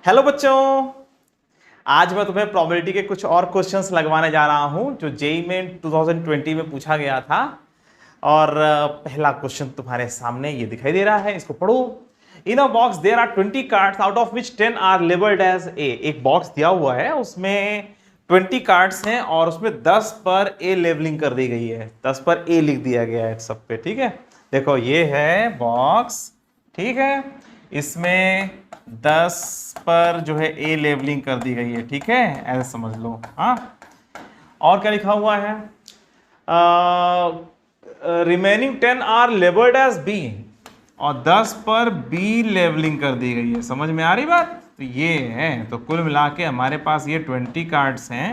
Hello बच्चों, आज मैं तुम्हें प्रोबेबिलिटी के कुछ और क्वेश्चंस लगवाने जा रहा हूं जो जेईई में 2020 में पूछा गया था। और पहला क्वेश्चन तुम्हारे सामने ये दिखाई दे रहा है, इसको पढ़ो। In a box there are 20 cards out of which 10 are labelled as A. एक बॉक्स दिया हुआ है, उसमें 20 कार्ड्स हैं और उसमें 10 पर ए लेबलिंग कर दी गई है, 10 पर ए लिख दिया गया है सब पे। ठीक है, देखो ये है बॉक्स, ठीक है, इसमें 10 पर जो है ए लेबलिंग कर दी गई है। ठीक है, ऐसे समझ लो। हाँ, और क्या लिखा हुआ है? Remaining 10 are labelled as B, और 10 पर बी लेबलिंग कर दी गई है। समझ में आ रही बात? तो ये है, तो कुल मिला के हमारे पास ये 20 कार्ड्स हैं।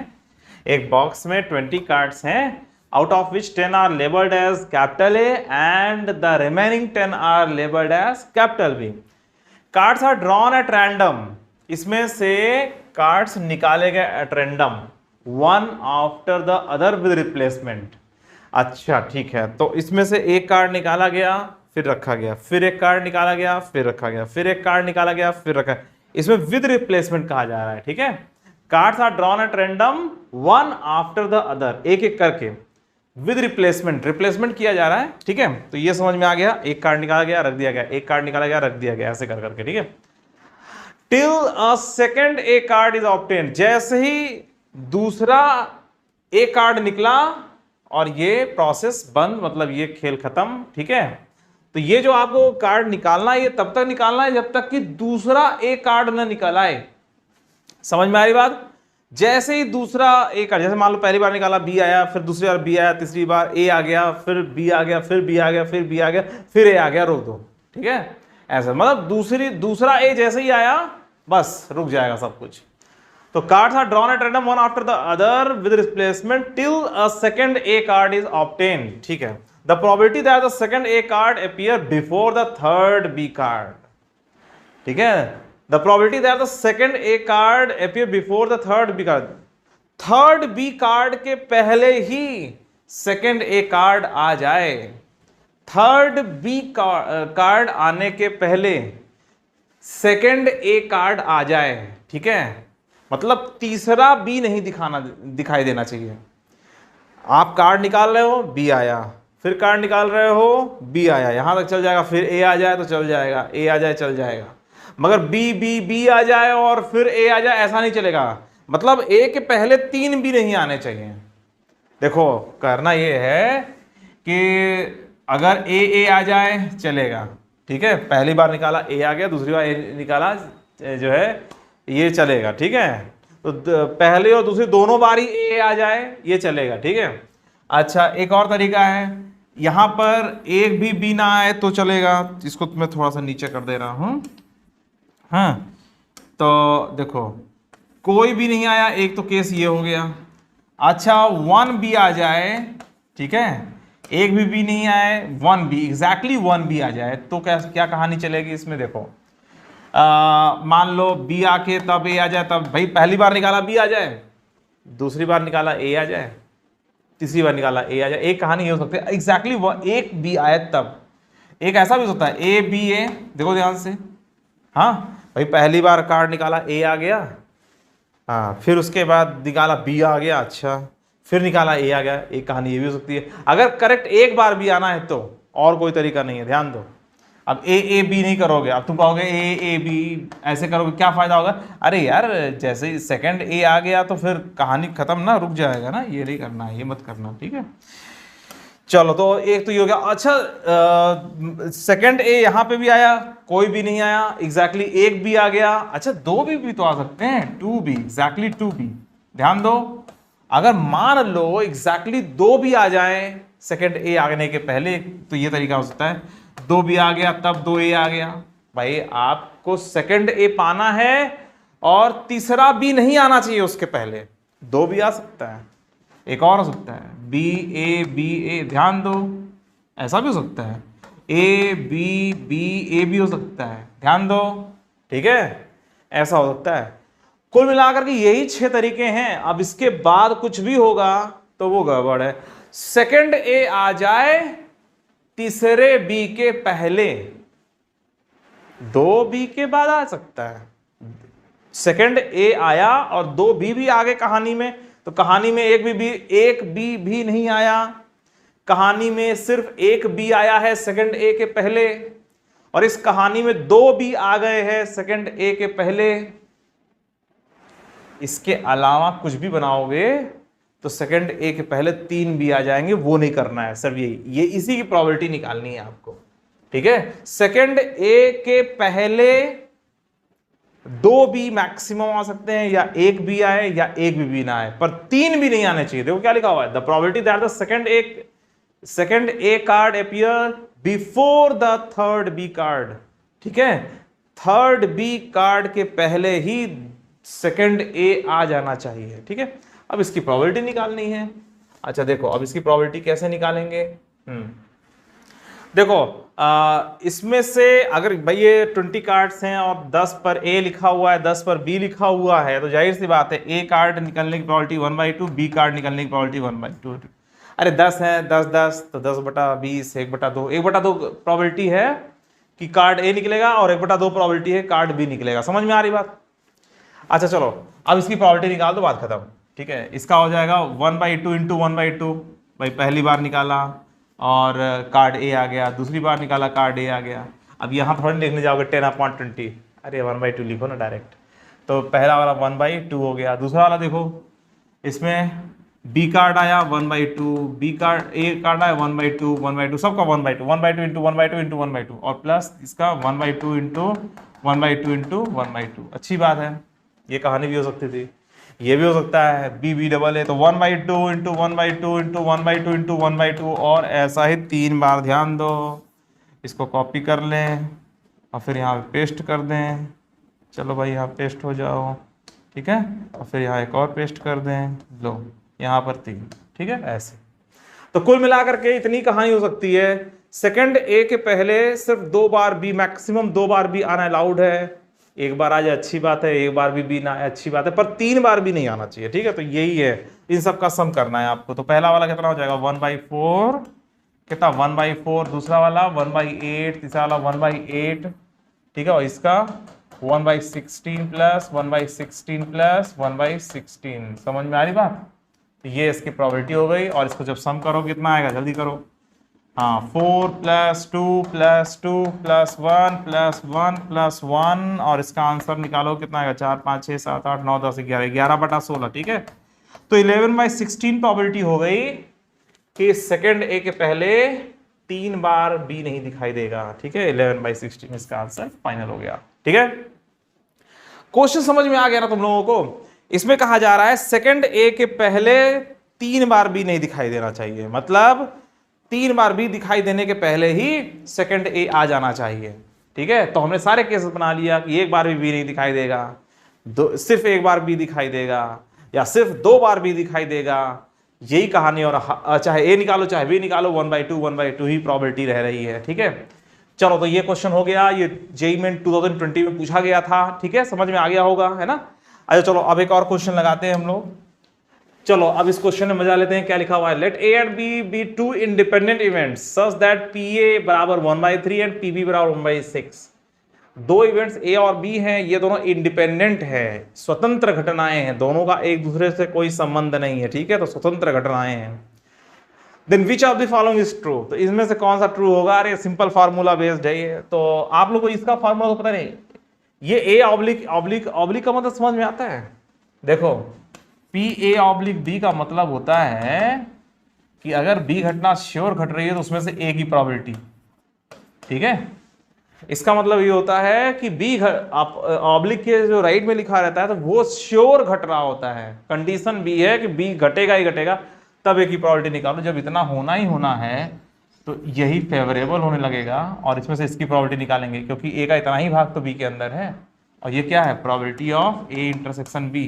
एक बॉक्स में 20 कार्ड्स हैं, out of which 10 are labeled as capital A and the remaining 10 are labeled as capital B. Cards are drawn at random. इसमें से कार्ड्स निकाले गए at random, one after the other with replacement. अच्छा ठीक है, तो इसमें से एक कार्ड निकाला गया फिर रखा गया, फिर एक कार्ड निकाला गया फिर रखा गया, फिर एक कार्ड निकाला गया फिर रखा, इसमें विद रिप्लेसमेंट कहा जा रहा है। ठीक है, cards are drawn at random one after the other, एक एक करके विद रिप्लेसमेंट, रिप्लेसमेंट किया जा रहा है। ठीक है, तो ये समझ में आ गया, एक कार्ड निकाला गया रख दिया गया, एक कार्ड निकाला गया रख दिया गया, ऐसे कर करके। ठीक है, till a second A card is obtain, जैसे ही दूसरा ए कार्ड निकला और ये प्रोसेस बंद, मतलब ये खेल खत्म। ठीक है, तो ये जो आपको कार्ड निकालना है ये तब तक निकालना है जब तक कि दूसरा ए कार्ड ना निकल आए। समझ में आ रही बात? जैसे ही दूसरा ए कार्ड, जैसे मान लो पहली बार निकाला बी आया, फिर दूसरी बार बी आया, तीसरी बार ए आ गया, फिर बी आ गया, फिर बी आ गया, फिर बी आ गया, फिर ए आ गया, रोक दो। ठीक है, ऐसा मतलब दूसरा ए जैसे ही आया बस रुक जाएगा सब कुछ। तो cards are drawn at random one after the other with replacement till a second A card is obtained. ठीक है, the probability that the second A card appear before the third B card. ठीक है, the probability that the second A card appear before the third B card, third B card के पहले ही second A card आ जाए। Third B card आने के पहले second A card आ जाए। ठीक है, मतलब तीसरा बी नहीं दिखाई देना चाहिए। आप कार्ड निकाल रहे हो, बी आया, फिर कार्ड निकाल रहे हो, बी आया, यहां तक चल जाएगा, फिर ए आ जाए तो चल जाएगा, ए आ जाए चल जाएगा, मगर बी बी बी आ जाए और फिर ए आ जाए ऐसा नहीं चलेगा। मतलब ए के पहले 3 बी नहीं आने चाहिए। देखो करना ये है कि अगर ए आ जाए चलेगा, ठीक है, पहली बार निकाला ए आ गया, दूसरी बार ए निकाला जो है ये चलेगा। ठीक है, तो पहले और दूसरी दोनों बारी ए आ जाए ये चलेगा। ठीक है, अच्छा एक और तरीका है, यहां पर एक भी बी ना आए तो चलेगा। इसको मैं थोड़ा सा नीचे कर दे रहा हूं। हाँ, तो देखो कोई भी नहीं आया, एक तो केस ये हो गया। अच्छा 1 बी आ जाए, ठीक है, एक भी नहीं आए, 1 बी, एग्जैक्टली 1 बी आ जाए तो क्या कहानी चलेगी इसमें? देखो मान लो बी आके तब ए आ जाए, तब भाई पहली बार निकाला बी आ जाए, दूसरी बार निकाला ए आ जाए, तीसरी बार निकाला ए आ जाए। एक कहानी ये हो सकती है एग्जैक्टली एक बी आए तब। एक ऐसा भी हो सकता है ए बी ए, देखो ध्यान से। हाँ भाई पहली बार कार्ड निकाला ए आ गया, हाँ, फिर उसके बाद निकाला बी आ गया, अच्छा फिर निकाला ए आ गया। एक कहानी ये भी हो सकती है। अगर करेक्ट एक बार भी आना है तो, और कोई तरीका नहीं है, ध्यान दो। अब ए बी नहीं करोगे, अब तुम कहोगे ए बी ऐसे करोगे, क्या फायदा होगा? अरे यार जैसे ही सेकंड ए आ गया तो फिर कहानी खत्म ना, रुक जाएगा ना, ये नहीं करना, ये मत करना। ठीक है, चलो तो एक तो ये हो गया। अच्छा सेकंड ए यहां पे भी आया, कोई भी नहीं आया, एग्जैक्टली एक भी आ गया। अच्छा 2 भी तो आ सकते हैं, 2 भी, एग्जैक्टली 2 भी। ध्यान दो, अगर मान लो एग्जैक्टली 2 भी आ जाए सेकंड ए आने के पहले, तो ये तरीका हो सकता है 2 बी आ गया तब 2 ए आ गया। भाई आपको सेकंड ए पाना है और तीसरा बी नहीं आना चाहिए उसके पहले। 2 भी आ सकता है, एक और हो सकता है बी ए, ध्यान दो, ऐसा भी हो सकता है ए बी भी हो सकता है, ध्यान दो। ठीक है, ऐसा हो सकता है। कुल मिलाकर के यही 6 तरीके हैं। अब इसके बाद कुछ भी होगा तो वो गड़बड़ है। सेकंड ए आ जाए तीसरे बी के पहले, 2 बी के बाद आ सकता है, सेकंड ए आया और 2 बी भी आ गए कहानी में, तो कहानी में एक बी भी नहीं आया, कहानी में सिर्फ एक बी आया है सेकंड ए के पहले, और इस कहानी में 2 बी आ गए हैं सेकंड ए के पहले। इसके अलावा कुछ भी बनाओगे तो सेकंड ए के पहले 3 बी आ जाएंगे, वो नहीं करना है सर, ये इसी की प्रोबेबिलिटी निकालनी है आपको, ठीक है। सेकंड ए के पहले 2 बी मैक्सिमम आ सकते हैं, या 1 बी आए या 1 भी ना आए, पर 3 भी नहीं आने चाहिए। देखो क्या लिखा हुआ है, the probability that the second A card appear before the third B card, ठीक है, थर्ड बी कार्ड के पहले ही सेकंड ए आ जाना चाहिए, ठीक है। अब इसकी प्रोबेबिलिटी निकालनी है। अच्छा देखो, अब इसकी प्रोबेबिलिटी कैसे निकालेंगे? देखो इसमें से अगर भाई ये 20 कार्ड्स हैं और 10 पर ए लिखा हुआ है, 10 पर बी लिखा हुआ है, तो जाहिर सी बात है ए कार्ड निकलने की प्रोबेबिलिटी 1/2, बी कार्ड निकलने की प्रोबेबिलिटी 1/2। अरे 10 है, 10 तो 10/20, 1/2, 1/2 प्रोबेबिलिटी है कि कार्ड ए निकलेगा और 1/2 प्रोबेबिलिटी है कार्ड बी निकलेगा। समझ में आ रही बात? अच्छा चलो, अब इसकी प्रोबेबिलिटी निकाल दो, बात खत्म, ठीक है। इसका हो जाएगा 1/2 इंटू 1/2, भाई पहली बार निकाला और कार्ड ए आ गया, दूसरी बार निकाला कार्ड ए आ गया। अब यहाँ थोड़ी लिखने जाओगे 10/20, अरे 1/2 लिखो ना डायरेक्ट। तो पहला वाला 1/2 हो गया, दूसरा वाला देखो, इसमें बी कार्ड आया 1/2, बी कार्ड ए कार्ड आया 1/2, 1/2 सबका 1/2, 1/2 इंटू 1/2 इंटू 1/2 और प्लस इसका 1/2 इंटू 1/2 इंटू 1/2। अच्छी बात है, ये कहानी भी हो सकती थी, ये भी हो सकता है, बी डबल है तो 1/2 इंटू 1/2 इंटू 1/2 इंटू 1/2 और ऐसा ही 3 बार। ध्यान दो, इसको कॉपी कर लें और फिर यहाँ पे पेस्ट कर दें। चलो भाई यहाँ पेस्ट हो जाओ, ठीक है, और फिर यहाँ एक और पेस्ट कर दें, लो यहाँ पर 3, ठीक है। ऐसे तो कुल मिलाकर के इतनी कहानी हो सकती है। सेकंड ए के पहले सिर्फ 2 बार बी, मैक्सिमम 2 बार बी आना अलाउड है। एक बार आ जाए अच्छी बात है, एक बार भी बी ना आए अच्छी बात है, पर 3 बार भी नहीं आना चाहिए, ठीक है। तो यही है, इन सब का सम करना है आपको। तो पहला वाला कितना हो जाएगा 1/4, कितना 1/4, दूसरा वाला 1/8, तीसरा वाला 1/8, ठीक है, और इसका 1/16 प्लस 1/16 प्लस 1/16। समझ में आ रही बात? ये इसकी प्रोबेबिलिटी हो गई, और इसको जब सम करो कितना आएगा, जल्दी करो। हाँ 4 + 2 + 2 + 1 + 1 + 1 और इसका आंसर निकालो कितना आएगा, 4 5 6 7 8 9 10 11, 11/16, ठीक है। तो 11/16 प्रोबेबिलिटी हो गई कि सेकंड ए के पहले 3 बार बी नहीं दिखाई देगा, ठीक है। 11/16 इसका आंसर फाइनल हो गया, ठीक है। क्वेश्चन समझ में आ गया ना तुम लोगों को? इसमें कहा जा रहा है सेकंड ए के पहले 3 बार बी नहीं दिखाई देना चाहिए, मतलब 3 बार बी दिखाई देने के पहले ही सेकंड ए आ जाना चाहिए, ठीक है। तो हमने सारे केसेस बना लिया कि 1 बार भी बी नहीं दिखाई देगा, सिर्फ 1 बार बी दिखाई देगा, या सिर्फ 2 बार बी दिखाई देगा, यही कहानी। और चाहे ए निकालो चाहे बी निकालो, 1/2 ही प्रोबेबिलिटी रह रही है, ठीक है। चलो तो ये क्वेश्चन हो गया, ये जेईई में 2020 में पूछा गया था, ठीक है, समझ में आ गया होगा, है ना। अच्छा चलो अब एक और क्वेश्चन लगाते हैं हम लोग। चलो अब इस क्वेश्चन में मजा लेते हैं, क्या लिखा हुआ है, let A and B be 2 independent events such that P A बराबर 1/3 एंड पी बी बराबर 1/6। 2 इवेंट्स ए और बी हैं, ये दोनों इंडिपेंडेंट है, स्वतंत्र घटनाएं हैं, दोनों का एक दूसरे से कोई संबंध नहीं है, ठीक है, तो स्वतंत्र घटनाएं हैं। Then which of the following is true, तो इसमें से कौन सा ट्रू होगा? अरे सिंपल फार्मूला बेस्ड है ये, तो आप लोग को इसका फार्मूला तो पता नहीं। ये ए ऑब्लिक का मतलब समझ में आता है? देखो पी ए ऑब्लिक बी का मतलब होता है कि अगर बी घटना श्योर घट रही है तो उसमें से ए की प्रोबेबिलिटी, ठीक है। इसका मतलब ये होता है कि बी ऑब्लिक के जो राइट में लिखा रहता है तो वो श्योर घट रहा होता है, कंडीशन बी है कि बी घटेगा ही घटेगा, तब ए की प्रोबेबिलिटी निकालो। जब इतना होना ही होना है तो यही फेवरेबल होने लगेगा और इसमें से इसकी प्रोबेबिलिटी निकालेंगे, क्योंकि ए का इतना ही भाग तो बी के अंदर है। और ये क्या है, probability of A intersection B,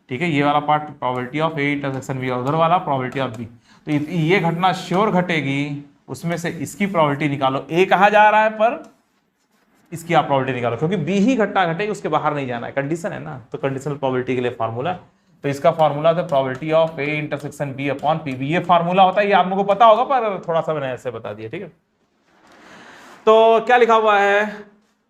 ठीक है, ये वाला part probability of A intersection B, उधर वाला प्रोबेबिलिटी ऑफ बी। तो ये घटना श्योर घटेगी, उसमें से इसकी प्रोबेबिलिटी निकालो। ए कहा जा रहा है पर इसकी आप प्रोबेबिलिटी निकालो, क्योंकि बी ही घटना घटेगी, उसके बाहर नहीं जाना है, कंडीशन है ना, तो कंडीशनल प्रोबेबिलिटी के लिए फार्मूला। तो इसका फार्मूला था probability of A intersection B upon P B, ये फार्मूला होता है, ये आप लोगों को पता होगा पर थोड़ा सा मैंने ऐसे बता दिया, ठीक है। तो क्या लिखा हुआ है,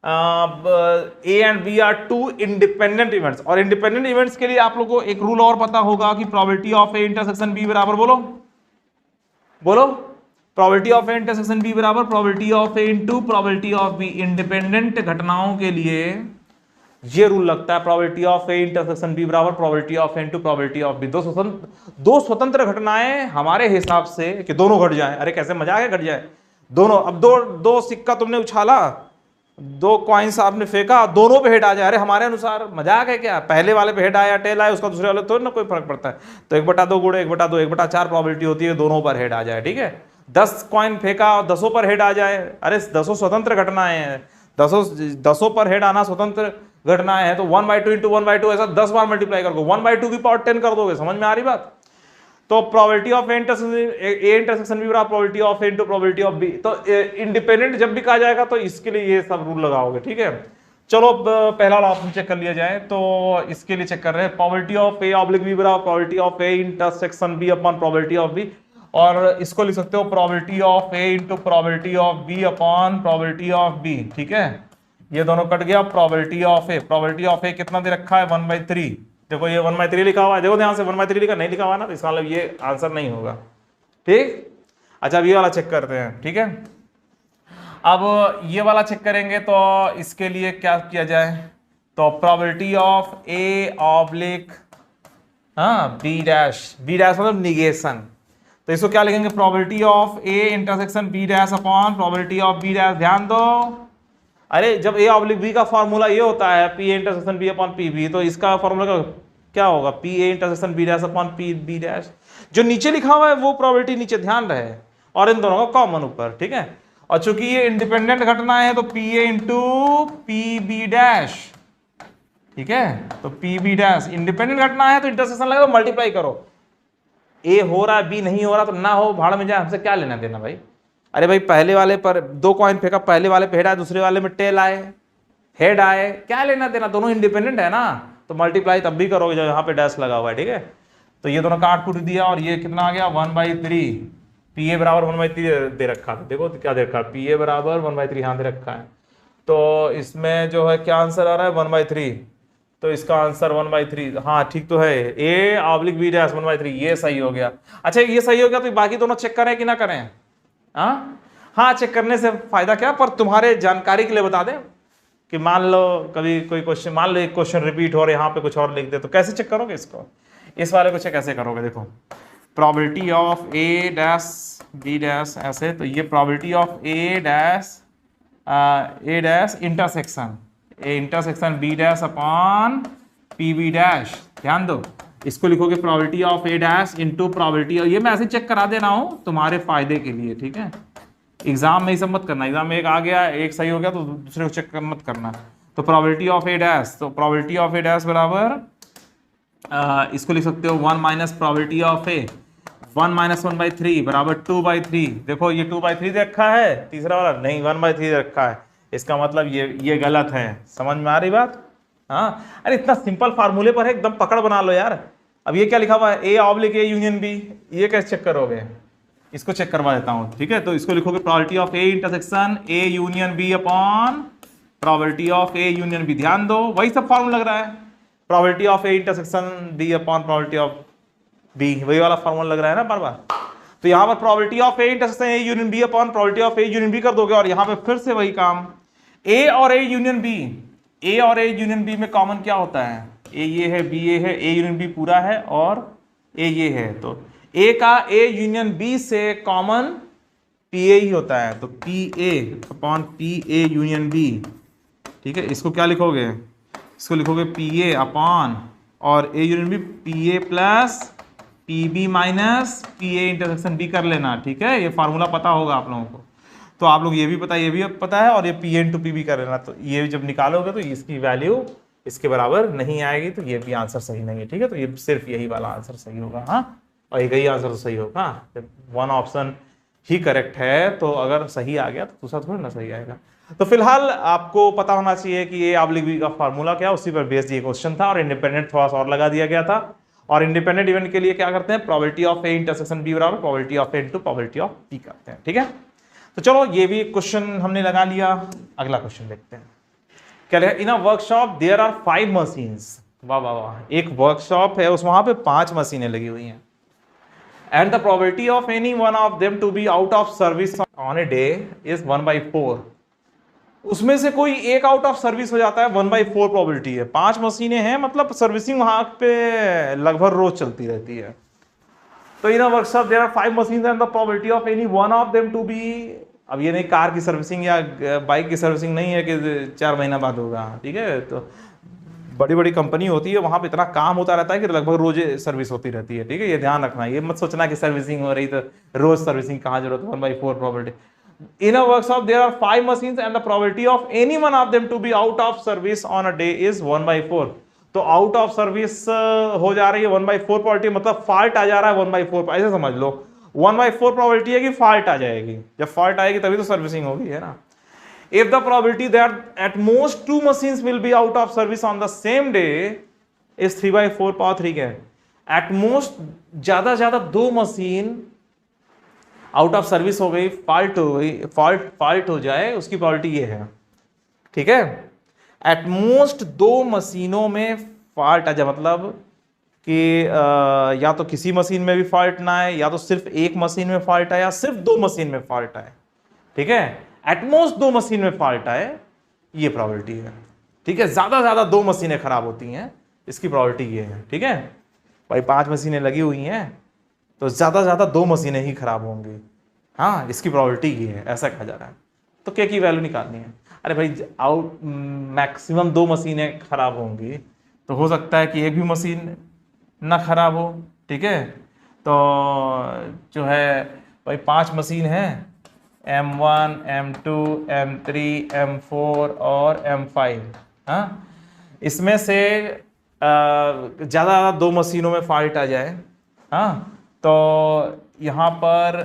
A and B are two independent events, और इंडिपेंडेंट इवेंट्स के लिए आप लोगों को एक रूल और पता होगा कि probability of A intersection B बराबर, बोलो बोलो, probability of A intersection B बराबर probability of A into probability of B. Independent घटनाओं के लिए ये रूल लगता है, probability of A intersection B बराबर probability of A into probability of B. दो स्वतंत्र घटनाएं हमारे हिसाब से कि दोनों घट जाएं। अरे कैसे मजा है, घट जाए दोनों। अब दो सिक्का तुमने उछाला, दो कॉइन्स आपने फेंका, दोनों पे हेड आ जाए, अरे हमारे अनुसार मजाक है क्या? पहले वाले पे हेड आया टेल आया, उसका दूसरे वाले तो ना कोई फर्क पड़ता है। तो 1/2 गुणे 1/2 1/4 प्रोबेबिलिटी होती है दोनों पर हेड आ जाए, ठीक है। 10 कॉइन फेंका, 10 पर हेड आ जाए, अरे 10 स्वतंत्र घटनाएं हैं, 10 पर हेड आना स्वतंत्र घटनाएं हैं, तो 1/2 इंटू 1/2 ऐसा 10 बार मल्टीप्लाई कर दो, 1/2 की पावर 10 कर दोगे। समझ में आ रही बात? तो probability of A intersection B बराबर probability of A into probability of B. तो इंडिपेंडेंट जब भी कहा जाएगा तो इसके लिए ये सब रूल लगाओगे, ठीक है। चलो पहला वाला ऑप्शन चेक कर लिया जाए। तो इसके लिए चेक कर रहे हैं probability of A oblique B बराबर probability of A intersection B upon probability of B, और इसको लिख सकते हो probability of A into probability of B upon probability of B, ठीक है। ये दोनों कट गया। प्रोबेबिलिटी ऑफ ए कितना दे रखा है? 1/3। देखो ये 1/3 लिखा हुआ है, देखो ध्यान से 1/3 लिखा नहीं लिखा हुआ ना, तो इसका मतलब ये आंसर नहीं होगा, ठीक। अच्छा अब ये वाला चेक करते हैं, ठीक है। अब ये वाला चेक करेंगे तो इसके लिए क्या किया जाए? तो probability of A oblique B dash मतलब निगेशन, तो इसको क्या लिखेंगे? Probability of A intersection B dash upon probability of B dash. ध्यान दो, अरे जब ए ऑब्लिक बी का फॉर्मूला ये होता है P A intersection B upon P B, तो इसका फॉर्मूला क्या होगा? P A intersection B dash upon P B dash. जो नीचे लिखा हुआ है वो प्रोबेबिलिटी नीचे ध्यान रहे, और इन दोनों का कॉमन ऊपर, ठीक है। और चूंकि ये इंडिपेंडेंट घटना है तो P A into P B dash, ठीक है। तो पी बी डैश इंडिपेंडेंट घटना है तो इंटरसेक्शन लगा तो मल्टीप्लाई करो। ए हो रहा है बी नहीं हो रहा तो ना हो, भाड़ में जाए, हमसे क्या लेना देना भाई। अरे भाई पहले वाले पर 2 कॉइन फेंका, पहले वाले पे हेड आए, दूसरे वाले में टेल आए, हेड आए, क्या लेना देना, दोनों इंडिपेंडेंट है ना। तो मल्टीप्लाई तब भी करोगे जब यहाँ पे डैश लगा हुआ है, ठीक है। तो ये दोनों काट कूट दिया और ये कितना आ गया? 1/3। पी ए बराबर 1/3 दे रखा था, देखो क्या दे रखा है, पी ए बराबर 1/3 यहाँ दे रखा है। तो इसमें जो है क्या आंसर आ रहा है? 1/3। तो इसका आंसर 1/3, हाँ ठीक तो है, ए ऑब्लिक बी डैश 1/3, ये सही हो गया। अच्छा ये सही हो गया तो बाकी दोनों चेक करें कि ना करें? हाँ चेक करने से फायदा क्या, पर तुम्हारे जानकारी के लिए बता दें कि मान लो कभी कोई क्वेश्चन, मान लो एक क्वेश्चन रिपीट हो और यहाँ पे कुछ और लिख दे, तो कैसे चेक करोगे इसको? इस वाले को चेक कैसे करोगे? देखो probability of A dash B dash ऐसे, तो ये probability of A dash intersection B dash upon P B dash. ध्यान दो, इसको लिखोगे probability of A dash into probability, और ये मैं ऐसे चेक करा दे रहा हूँ तुम्हारे फायदे के लिए, ठीक है। एग्जाम में ये सब मत करना, एग्जाम में एक आ गया एक सही हो गया तो दूसरे को चेक मत करना। तो प्रोबेबिलिटी ऑफ ए डैश, तो प्रोबेबिलिटी ऑफ ए डैश बराबर इसको लिख सकते हो 1 minus probability of A, 1 minus 1/3 बराबर 2/3। देखो ये 2/3 दे रखा है, तीसरा वाला नहीं 1/3 दे रखा है, इसका मतलब ये गलत है। समझ में आ रही बात? हाँ, अरे इतना सिंपल फार्मूले पर है, एकदम पकड़ बना लो यार। अब ये क्या लिखा हुआ है? A oblique A union B, ये कैसे चेक करोगे? इसको चेक करवा देता हूँ, ठीक है। तो इसको लिखोगे probability of A intersection A union B upon probability of A union B. ध्यान दो वही सब फॉर्मूला लग रहा है, probability of A intersection B upon probability of B, वही वाला फॉर्मूला लग रहा है ना बार बार। तो यहाँ पर probability of A intersection A union B upon probability of A union B कर दोगे, और यहाँ पे फिर से वही काम, ए और ए यूनियन बी, ए और ए यूनियन बी में कॉमन क्या होता है? ए ये है, बी ये है, ए यूनियन बी पूरा है और ए ये है, तो ए का ए यूनियन बी से कॉमन पी ए ही होता है, तो P A upon P A union B, ठीक है। इसको क्या लिखोगे? इसको लिखोगे पी ए अपॉन और A union B P A plus P B minus P A intersection B कर लेना, ठीक है। ये फार्मूला पता होगा आप लोगों को, तो आप लोग ये भी पता है और ये P into P B कर लेना। तो ये जब निकालोगे तो इसकी वैल्यू इसके बराबर नहीं आएगी, तो ये भी आंसर सही नहीं है, ठीक है। तो ये सिर्फ यही वाला आंसर सही होगा, हाँ, और एक ही आंसर तो सही होगा। वन ऑप्शन ही करेक्ट है, तो अगर सही आ गया तो दूसरा थोड़ा ना सही आएगा। तो फिलहाल आपको पता होना चाहिए कि ये ऑब्लिक बी का फार्मूला क्या, उसी पर बेस्ड ये क्वेश्चन था, और इंडिपेंडेंट थोड़ा सा और लगा दिया गया था। और इंडिपेंडेंट इवेंट के लिए क्या करते हैं? Probability of A intersection B बराबर probability of A into probability of B करते हैं, ठीक है। तो चलो ये भी क्वेश्चन हमने लगा लिया, अगला क्वेश्चन देखते हैं। क्या लिखा, in a workshop there are 5 machines, वाह वाह वाह, एक वर्कशॉप है उस वहां पे 5 मशीनें लगी हुई हैं, and the probability of any one of them to be out of service on a day is 1/4। उसमें से कोई एक आउट ऑफ सर्विस हो जाता है, 1/4 प्रोबेबिलिटी है। 5 मशीनें हैं, मतलब सर्विसिंग वहां पे लगभग रोज चलती रहती है। तो in a workshop there are 5 machines and the probability of any one of them to be, अब ये नहीं कार की सर्विसिंग या बाइक की सर्विसिंग नहीं है कि 4 महीना बाद होगा, ठीक है। तो बड़ी बड़ी कंपनी होती है, वहां पे इतना काम होता रहता है कि लगभग रोज सर्विस होती रहती है, ठीक है। ये ध्यान रखना, ये मत सोचना कि सर्विसिंग हो रही तो रोज सर्विसिंग कहाँ जरूरत है, 1/4 probability. In a workshop there are 5 machines and the probability of any one of them to be out of service on a day is 1/4। तो आउट ऑफ सर्विस हो जा रही है 1/4 प्रोबेबिलिटी, मतलब फॉल्ट आ जा रहा है 1/4, ऐसे समझ लो 1/4 प्रोबेबिलिटी है कि फॉल्ट आ जाएगी। जब फॉल्ट आएगी तभी तो सर्विसिंग होगी, है ना। If the probability that at most 2 machines will be out of service on the same day is 3/4 power 3 क्या है, एट मोस्ट ज्यादा 2 मशीन आउट ऑफ सर्विस हो गई, फॉल्ट हो गई, फॉल्ट हो जाए, उसकी प्रोबेबिलिटी ये है, ठीक है। एट मोस्ट 2 मशीनों में फॉल्ट आ जाए, मतलब कि या तो किसी मशीन में भी फॉल्ट ना आए, या तो सिर्फ एक मशीन में फॉल्ट आए, या सिर्फ 2 मशीन में फॉल्ट आए, ठीक है। एटमोस्ट 2 मशीन में फॉल्ट आए, ये प्रोबेबिलिटी है, ठीक है। ज्यादा 2 मशीनें खराब होती हैं, इसकी प्रोबेबिलिटी ये है, ठीक है। भाई 5 मशीनें लगी हुई हैं तो ज्यादा 2 मशीनें ही खराब होंगी, हाँ, इसकी प्रोबेबिलिटी ये है, ऐसा कहा जा रहा है। तो क्या की वैल्यू निकालनी है, अरे भाई आउट मैक्सिमम 2 मशीनें खराब होंगी, तो हो सकता है कि एक भी मशीन ना खराब हो, ठीक है। तो जो है भाई 5 मशीन है, M1, M2, M3, M4 और M5, हाँ, इसमें से ज़्यादा 2 मशीनों में फॉल्ट आ जाए, हाँ, तो यहाँ पर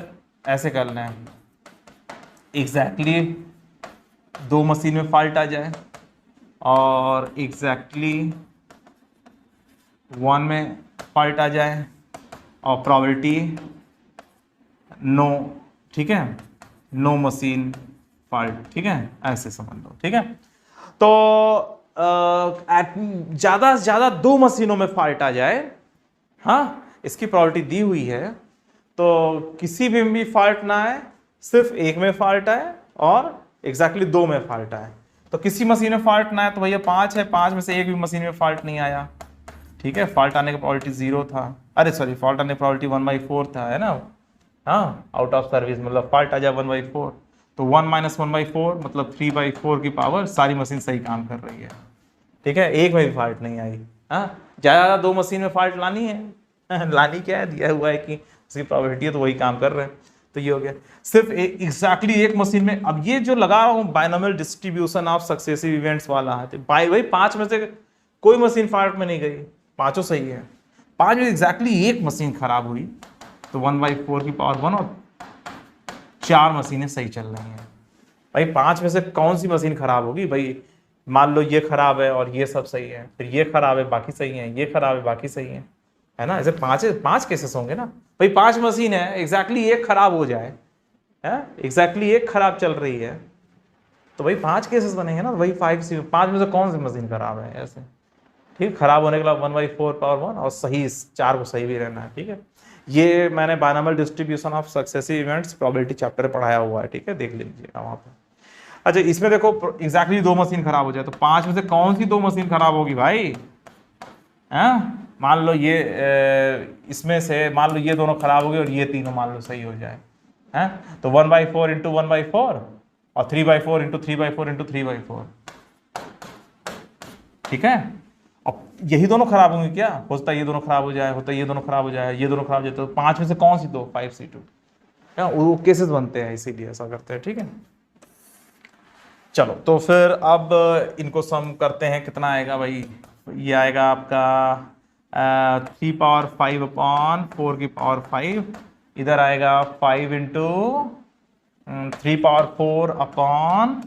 ऐसे करना है, एग्जैक्टली 2 मशीन में फॉल्ट आ जाए और एग्जैक्टली 1 में फॉल्ट आ जाए और प्रोबेबिलिटी नो, ठीक है, नो मशीन फॉल्ट, ठीक है, ऐसे समझ लो, ठीक है। तो ज्यादा 2 मशीनों में फॉल्ट आ जाए, हाँ, इसकी प्रोबेबिलिटी दी हुई है। तो किसी भी फॉल्ट ना आए, सिर्फ एक में फॉल्ट आए और एग्जैक्टली 2 में फॉल्ट आए। तो किसी मशीन में फॉल्ट ना आए तो भैया 5 है, 5 में से एक भी मशीन में फॉल्ट नहीं आया, ठीक है। फॉल्ट आने की प्रोबेबिलिटी 0 था, अरे सॉरी, फॉल्ट आने की प्रोबेबिलिटी 1/4 था, है ना, हाँ, आउट ऑफ सर्विस मतलब फॉल्ट आ जाए 1/4, तो 1 - 1/4 मतलब 3/4 की पावर, सारी मशीन सही काम कर रही है, ठीक है, एक में भी फॉल्ट नहीं आई, हाँ। ज़्यादा 2 मशीन में फॉल्ट लानी है लानी क्या है, दिया हुआ है कि उसकी प्रोबेबिलिटी है तो वही काम कर रहे हैं, तो ये हो गया। सिर्फ एग्जैक्टली एक मशीन में, अब ये जो लगा रहा हूँ binomial distribution of successive events वाला है, तो भाई 5 में से कोई मशीन फॉल्ट में नहीं गई, पाँचों सही है। 5 में एग्जैक्टली एक मशीन खराब हुई तो 1/4 की पावर 1 और 4 मशीनें सही चल रही हैं। भाई 5 में से कौन सी मशीन खराब होगी भाई, मान लो ये खराब है और ये सब सही है, फिर ये खराब है बाकी सही है, ये खराब है बाकी सही है ना, ऐसे 5 केसेस होंगे ना भाई। 5 मशीन है, एग्जैक्टली एक खराब हो जाए, है एग्जैक्टली एक खराब चल रही है, तो भाई 5 केसेस बनेंगे ना, वही 5 में से कौन सी मशीन खराब है, ऐसे, ठीक। खराब होने के बाद 1/4 पावर 1 और सही 4 को सही भी रहना है, ठीक है। ये मैंने binomial distribution of successive events probability chapter में पढ़ाया हुआ है, ठीक है, देख लीजिएगा वहाँ पे। अच्छा, इसमें देखो एग्जैक्टली 2 मशीन खराब हो जाए तो 5 में से कौन सी 2 मशीन खराब होगी भाई, हैं, मान लो ये इसमें से मान लो ये दोनों खराब हो गए और ये तीनों मान लो सही हो जाए, हैं, तो 1/4 इंटू 1/4 और 3/4 इंटू 3/4 इंटू 3/4, ठीक है। अब यही दोनों खराब होंगे क्या, होता है ये दोनों खराब हो जाए, होता है ये दोनों खराब हो जाए, ये दोनों खराब हो जाए, तो 5 में से कौन सी 2, 5C2, वो केसेस बनते हैं, इसीलिए ऐसा करते हैं, ठीक है। चलो तो फिर अब इनको सम करते हैं, कितना आएगा भाई, ये आएगा आपका 3 पावर 5 अपॉन 4 की पावर 5, इधर आएगा 5 इंटू 3 पावर 4 अपॉन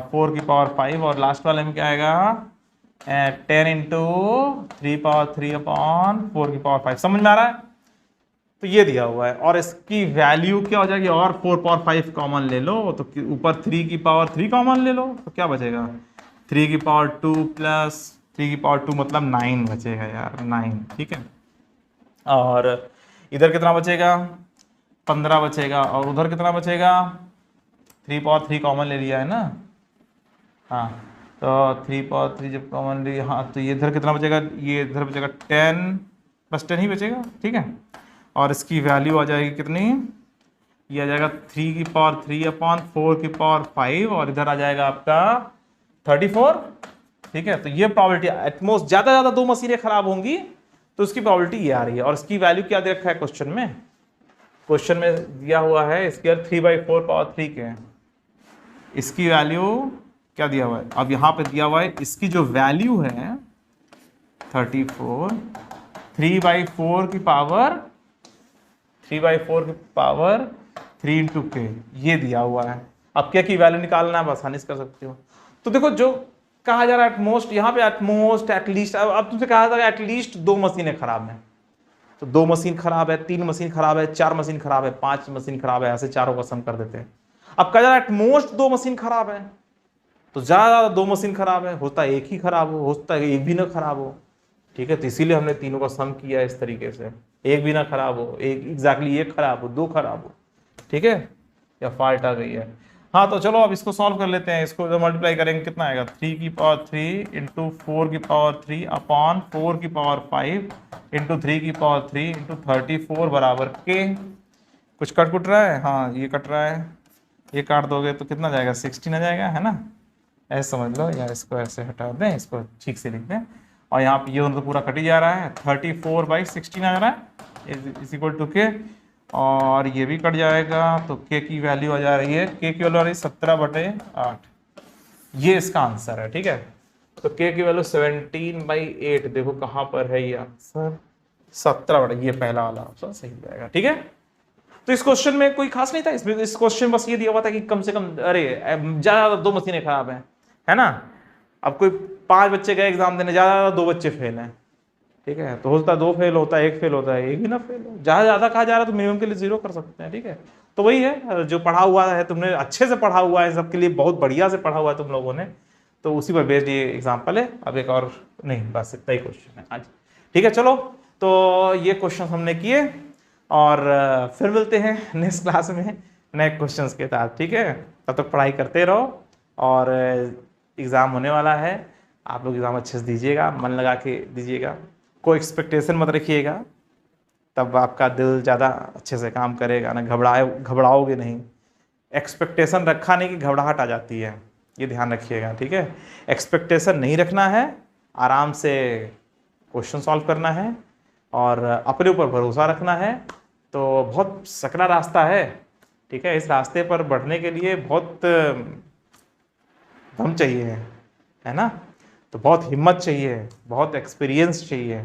4 की पावर 5, और लास्ट वाले में क्या आएगा 10 इंटू 3 पावर 3 अपॉन 4 की पावर 5। समझ में आ रहा है, तो ये दिया हुआ है, और इसकी वैल्यू क्या हो जाएगी, और 4 पावर 5 कॉमन ले लो, तो ऊपर 3 की पावर 3 कॉमन ले लो, तो क्या बचेगा 3 की पावर 2 प्लस 3 की पावर 2 मतलब 9 बचेगा यार, 9, ठीक है। और इधर कितना बचेगा, 15 बचेगा, और उधर कितना बचेगा, 3 पावर 3 कॉमन ले लिया है ना, हाँ, तो 3 पावर 3 जब कॉमन ली, हाँ, तो ये इधर कितना बचेगा, ये इधर बचेगा 10, बस 10 ही बचेगा, ठीक है। और इसकी वैल्यू आ जाएगी कितनी, ये आ जाएगा 3 की पावर 3 अपॉन 4 की पावर 5, और इधर आ जाएगा आपका 34, ठीक है। तो ये प्रॉबिलिटी एटमोस्ट ज़्यादा दो मशीनें खराब होंगी तो उसकी प्रॉबिलिटी ये आ रही है। और इसकी वैल्यू क्या दे रखा है क्वेश्चन में, क्वेश्चन में दिया हुआ है स्क्वायर 3/4 पावर 3 के, इसकी वैल्यू क्या दिया हुआ है, अब यहाँ पे दिया हुआ है इसकी जो वैल्यू है 34, 3/4 की पावर 3 इंटू के, ये दिया हुआ है। अब क्या की वैल्यू निकालना है, आसानी से कर सकते हो। तो देखो जो कहा जा रहा है एटमोस्ट, यहाँ पे एटमोस्ट एटलीस्ट, अब तुमसे कहा था एटलीस्ट 2 मशीनें खराब हैं, तो 2 मशीन खराब है, 3 मशीन खराब है, 4 मशीन खराब है, 5 मशीन खराब है, ऐसे चारों का सम कर देते हैं। अब कहा जा रहा है एटमोस्ट 2 मशीन खराब है, तो ज्यादा 2 मशीन खराब है, होता है एक ही खराब हो, होता है एक भी ना खराब हो, ठीक है। तो इसीलिए हमने तीनों का सम किया इस तरीके से, एक भी ना खराब हो, एक एग्जैक्टली एक खराब हो, 2 खराब हो, ठीक है, या फॉल्ट आ गई है। हाँ तो चलो अब इसको सॉल्व कर लेते हैं। इसको जब मल्टीप्लाई करेंगे कितना आएगा, 3 की पावर 3 इंटू 4 की पावर 3 अपॉन 4 की पावर 5 इंटू 3 की पावर 3 इंटू 34 बराबर के, कुछ कट रहा है, हाँ ये कट रहा है, ये काट दोगे तो कितना जाएगा, 16 आ जाएगा, है ना, ऐसे समझ लो, या इसको ऐसे हटा दें, इसको ठीक से लिख दें, और यहाँ पे ये तो पूरा कट ही जा रहा है, 34/16 आ रहा है इज इक्वल टू के, और ये भी कट जाएगा, तो के की वैल्यू आ जा रही है, के की वैल्यू आ रही है 17/8, ये इसका आंसर है, ठीक है। तो के की वैल्यू 17/8, देखो कहाँ पर है ये आंसर, 17, ये पहला वाला ऑप्शन सही जाएगा, ठीक है। तो इस क्वेश्चन में कोई खास नहीं था, इसमें इस क्वेश्चन बस ये दिया हुआ था कि कम से कम, अरे ज्यादा 2 मशीनें खराब हैं, है ना। अब कोई 5 बच्चे गए एग्जाम देने, ज्यादा 2 बच्चे फेल हैं, ठीक है, तो होता है 2 फेल होता है, 1 फेल होता है, 1 भी ना फेल हो, ज्यादा कहा जा रहा है तो मिनिमम के लिए 0 कर सकते हैं, ठीक है। तो वही है, जो पढ़ा हुआ है तुमने, अच्छे से पढ़ा हुआ है, सबके लिए बहुत बढ़िया से पढ़ा हुआ है तुम लोगों ने, तो उसी पर बेस्ड ये एग्जाम्पल है। अब एक और नहीं, बस इतना ही क्वेश्चन है आज, ठीक है। चलो तो ये क्वेश्चन हमने किए, और फिर मिलते हैं नेक्स्ट क्लास में नए क्वेश्चंस के साथ, ठीक है। तब तक पढ़ाई करते रहो, और एग्ज़ाम होने वाला है, आप लोग एग्ज़ाम अच्छे से दीजिएगा, मन लगा के दीजिएगा, कोई एक्सपेक्टेशन मत रखिएगा, तब आपका दिल ज़्यादा अच्छे से काम करेगा ना, घबराओगे नहीं। एक्सपेक्टेशन रखा नहीं कि घबराहट आ जाती है, ये ध्यान रखिएगा, ठीक है। एक्सपेक्टेशन नहीं रखना है, आराम से क्वेश्चन सॉल्व करना है, और अपने ऊपर भरोसा रखना है। तो बहुत सकरा रास्ता है, ठीक है, इस रास्ते पर बढ़ने के लिए बहुत दम चाहिए, है ना, तो बहुत हिम्मत चाहिए, बहुत एक्सपीरियंस चाहिए,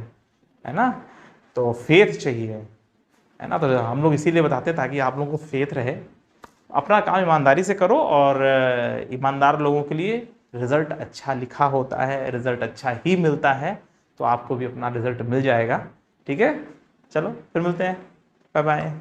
है ना, तो फेथ चाहिए, है ना। तो हम लोग इसीलिए बताते हैं ताकि आप लोगों को फेथ रहे, अपना काम ईमानदारी से करो, और ईमानदार लोगों के लिए रिज़ल्ट अच्छा लिखा होता है, रिज़ल्ट अच्छा ही मिलता है, तो आपको भी अपना रिज़ल्ट मिल जाएगा, ठीक है। चलो फिर मिलते हैं, बाय बाय।